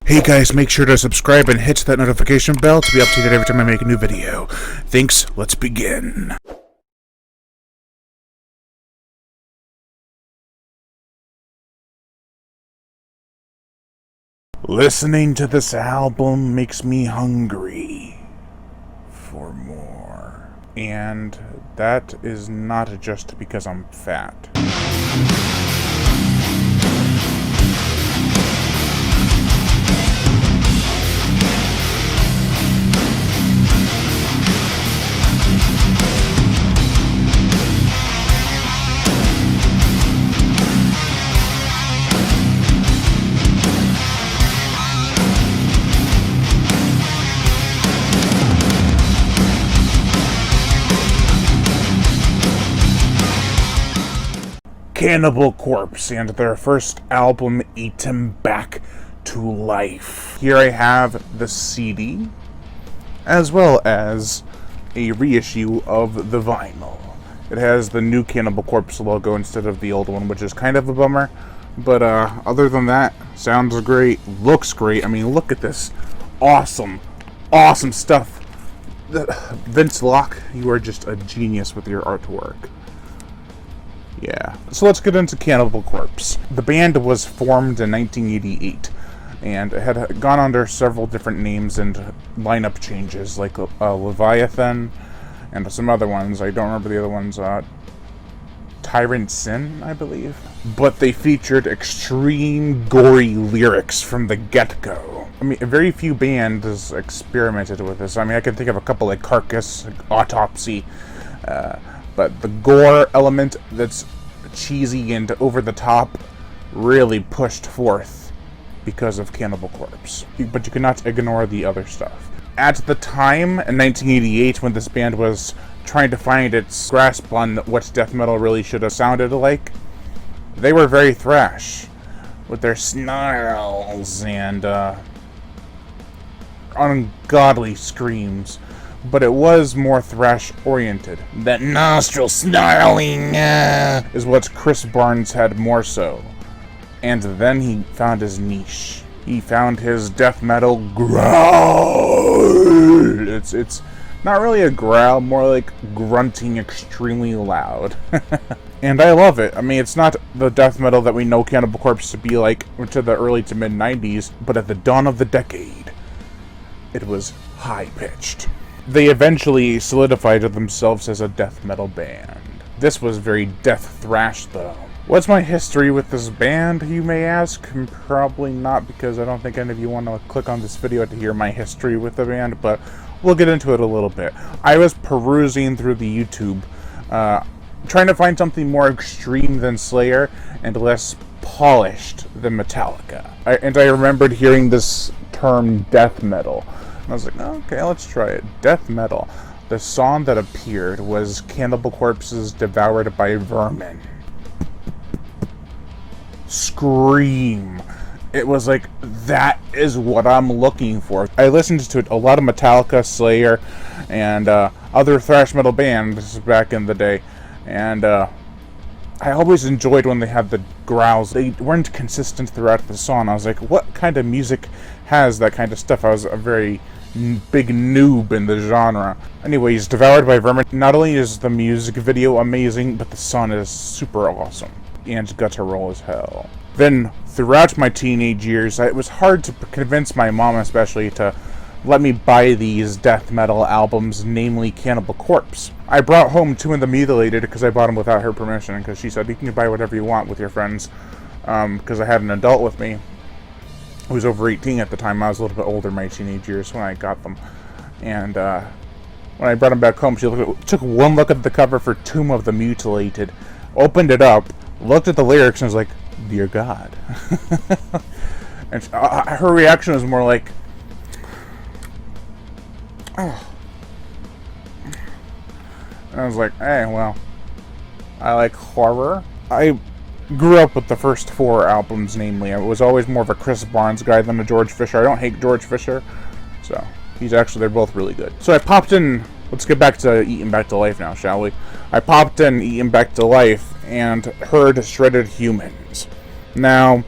Hey guys, make sure to subscribe and hit that notification bell to be updated every time I make a new video. Thanks, let's begin. Listening to this album makes me hungry for more. And that is not just because I'm fat. Cannibal Corpse and their first album, Eaten Back to Life. Here I have the CD, as well as a reissue of the vinyl. It has the new Cannibal Corpse logo instead of the old one, which is kind of a bummer. But other than that, sounds great, looks great. I mean, look at this. Awesome stuff. Vince Locke, you are just a genius with your artwork. Yeah, so let's get into Cannibal Corpse. The band was formed in 1988, and it had gone under several different names and lineup changes, like Leviathan, and some other ones. I don't remember the other ones. Tyrant Sin, I believe. But they featured extreme gory lyrics from the get-go. I mean, very few bands experimented with this. I mean, I can think of a couple like Carcass, Autopsy, but the gore element that's cheesy and over the top really pushed forth because of Cannibal Corpse. But you cannot ignore the other stuff. At the time, in 1988, when this band was trying to find its grasp on what death metal really should have sounded like, they were very thrash, with their snarls and ungodly screams. But it was more thrash-oriented. That nostril snarling is what Chris Barnes had more so. And then he found his niche. He found his death metal growl. It's not really a growl, more like grunting extremely loud. And I love it. I mean, it's not the death metal that we know Cannibal Corpse to be like to the early to mid-90s, but at the dawn of the decade, it was high-pitched. They eventually solidified themselves as a death metal band. This was very death thrash, though. What's my history with this band, you may ask? Probably not, because I don't think any of you want to click on this video to hear my history with the band, but we'll get into it a little bit. I was perusing through the YouTube, trying to find something more extreme than Slayer and less polished than Metallica. And I remembered hearing this term death metal. I was like, okay, let's try it. Death metal. The song that appeared was Cannibal Corpse's Devoured by Vermin. Scream. It was like, that is what I'm looking for. I listened to a lot of Metallica, Slayer, and other thrash metal bands back in the day. And I always enjoyed when they had the growls. They weren't consistent throughout the song. I was like, what kind of music has that kind of stuff? I was a very big noob in the genre. Anyways, Devoured by Vermin. Not only is the music video amazing, but the song is super awesome and guttural as hell. Then, throughout my teenage years, it was hard to convince my mom especially to let me buy these death metal albums, namely Cannibal Corpse. I brought home two of the Mutilated because I bought them without her permission, because she said, you can buy whatever you want with your friends, because I had an adult with me who was over 18 at the time. I was a little bit older in my teenage years when I got them. And when I brought them back home, she took one look at the cover for Tomb of the Mutilated, opened it up, looked at the lyrics, and was like, dear God. And her reaction was more like, oh. And I was like, hey, well, I like horror. I grew up with the first four albums, namely. I was always more of a Chris Barnes guy than a George Fisher. I don't hate George Fisher, so they're both really good. So I popped in, let's get back to Eaten Back to Life now, shall we? I popped in Eaten Back to Life and heard Shredded Humans. Now,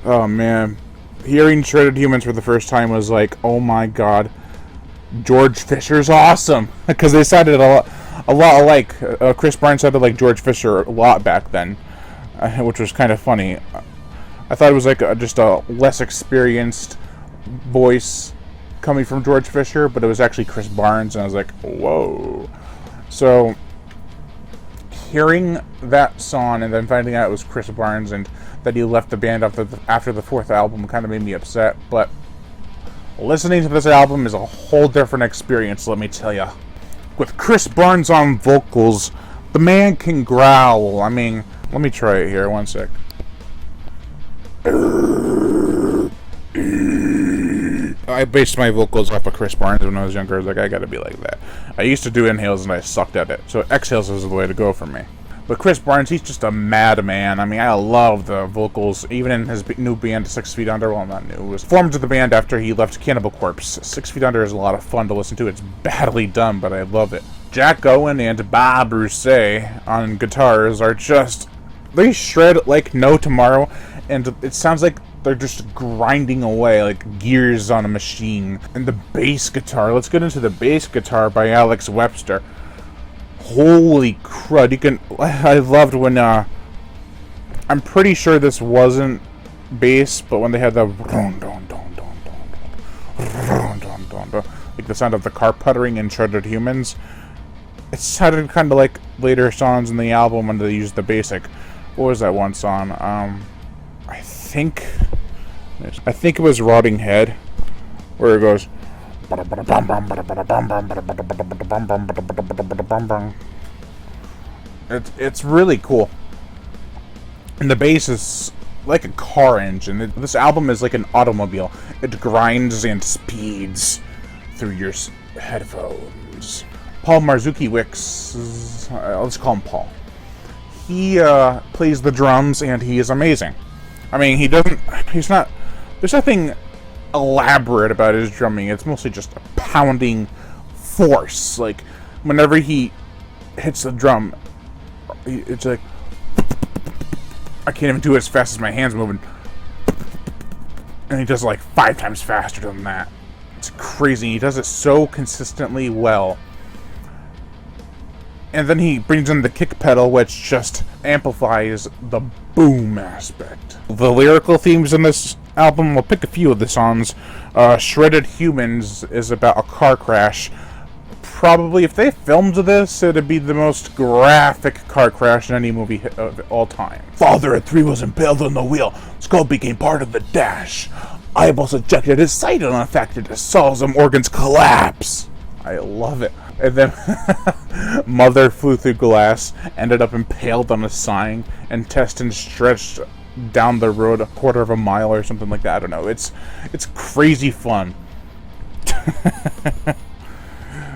Oh man, hearing Shredded Humans for the first time was like, oh my god, George Fisher's awesome, because they sounded a lot alike. Chris Barnes sounded like George Fisher a lot back then, which was kind of funny. I thought it was like just a less experienced voice coming from George Fisher, but it was actually Chris Barnes, and I was like, whoa. So hearing that song and then finding out it was Chris Barnes and that he left the band after the fourth album kind of made me upset, but listening to this album is a whole different experience, let me tell you. With Chris Barnes on vocals, the man can growl. I mean, let me try it here, one sec. I based my vocals off of Chris Barnes when I was younger. I was like, I gotta be like that. I used to do inhales and I sucked at it, so exhales was the way to go for me. But Chris Barnes, he's just a madman. I mean, I love the vocals, even in his new band, 6 Feet Under. Well, not new. It was formed to the band after he left Cannibal Corpse. 6 Feet Under is a lot of fun to listen to. It's badly done, but I love it. Jack Owen and Bob Rousset on guitars are just... They shred like no tomorrow, and it sounds like they're just grinding away like gears on a machine. And the bass guitar, let's get into the bass guitar by Alex Webster. Holy crud, you can... I loved when, I'm pretty sure this wasn't bass, but when they had the... like the sound of the car puttering in Shredded Humans, it sounded kind of like later songs in the album when they used the basic... What was that one song? I think it was Rotting Head, where it goes... It's really cool. And the bass is like a car engine. This album is like an automobile. It grinds and speeds through your headphones. Paul Marzukiewicz, let's call him Paul. He plays the drums and he is amazing. I mean, there's nothing elaborate about his drumming. It's mostly just a pounding force. Like, whenever he hits the drum, it's like... I can't even do it as fast as my hands moving. And he does it like 5 times faster than that. It's crazy. He does it so consistently well. And then he brings in the kick pedal, which just amplifies the boom aspect. The lyrical themes in this album, we'll pick a few of the songs. Shredded Humans is about a car crash. Probably, if they filmed this, it'd be the most graphic car crash in any movie of all time. Father at 3 was impaled on the wheel. Skull became part of the dash. Eyeballs ejected, his sight unaffected. His solemn organs collapse. I love it. And then Mother flew through glass, ended up impaled on a sign, intestines stretched down the road a quarter of a mile or something like that. I don't know. It's crazy fun.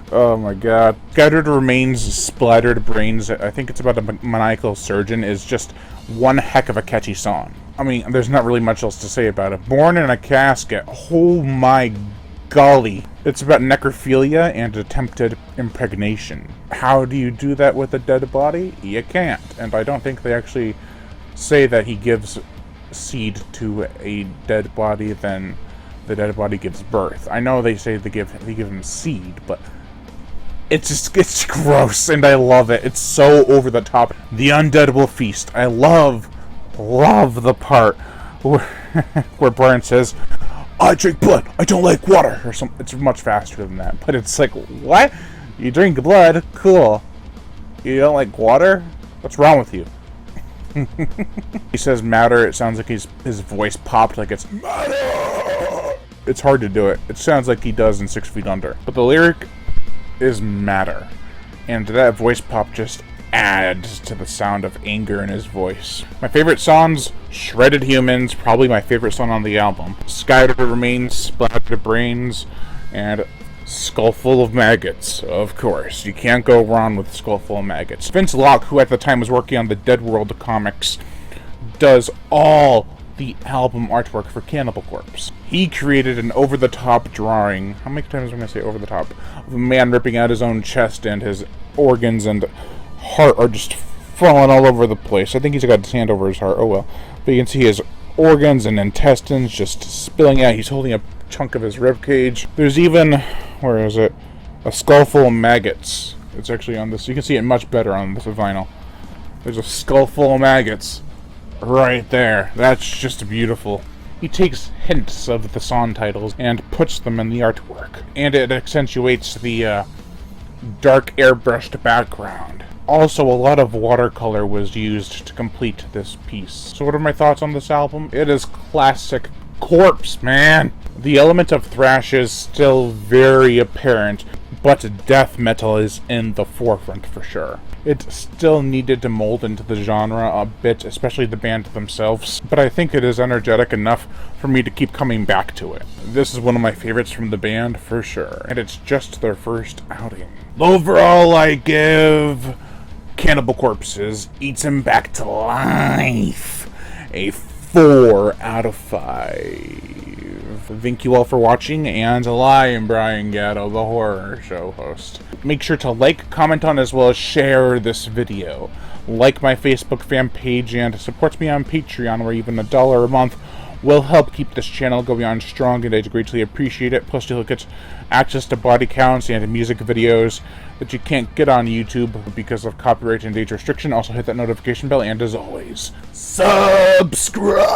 Oh my god. Scattered Remains, Splattered Brains, I think it's about a maniacal surgeon, is just one heck of a catchy song. I mean, there's not really much else to say about it. Born in a Casket, oh my golly. It's about necrophilia and attempted impregnation. How do you do that with a dead body? You can't. And I don't think they actually say that he gives seed to a dead body, then the dead body gives birth. I know they say they give him seed, but it's gross, and I love it. It's so over the top. The Undead Will Feast. I love the part where Brian says, I drink blood, I don't like water, or something. It's much faster than that, but it's like, what? You drink blood? Cool. You don't like water? What's wrong with you? He says matter, it sounds like his voice popped like it's matter! It's hard to do it. It sounds like he does in 6 Feet Under. But the lyric is matter. And that voice pop just adds to the sound of anger in his voice. My favorite songs, Shredded Humans, probably my favorite song on the album. Scattered Remains, Splattered Brains, and Skull Full of Maggots, of course. You can't go wrong with Skull Full of Maggots. Vince Locke, who at the time was working on the Dead World comics, does all the album artwork for Cannibal Corpse. He created an over-the-top drawing, how many times am I going to say over-the-top, of a man ripping out his own chest, and his organs and heart are just falling all over the place. I think he's got his hand over his heart, oh well. But you can see his organs and intestines just spilling out. He's holding a chunk of his rib cage. There's even, where is it? A skull full of maggots. It's actually on this. You can see it much better on this vinyl. There's a skull full of maggots right there. That's just beautiful. He takes hints of the song titles and puts them in the artwork. And it accentuates the dark airbrushed background. Also, a lot of watercolor was used to complete this piece. So what are my thoughts on this album? It is classic Corpse, man! The element of thrash is still very apparent, but death metal is in the forefront for sure. It still needed to mold into the genre a bit, especially the band themselves, but I think it is energetic enough for me to keep coming back to it. This is one of my favorites from the band for sure, and it's just their first outing. Overall, I give Cannibal Corpse Eaten Back to Life a 4 out of 5. Thank you all for watching, and I am Brian Gatto, the horror show host. Make sure to like, comment on, as well as share this video. Like my Facebook fan page and support me on Patreon, where even $1 a month will help keep this channel going on strong, and I'd greatly appreciate it. Plus, you'll get access to body counts and music videos that you can't get on YouTube because of copyright and age restriction. Also, hit that notification bell, and as always, subscribe!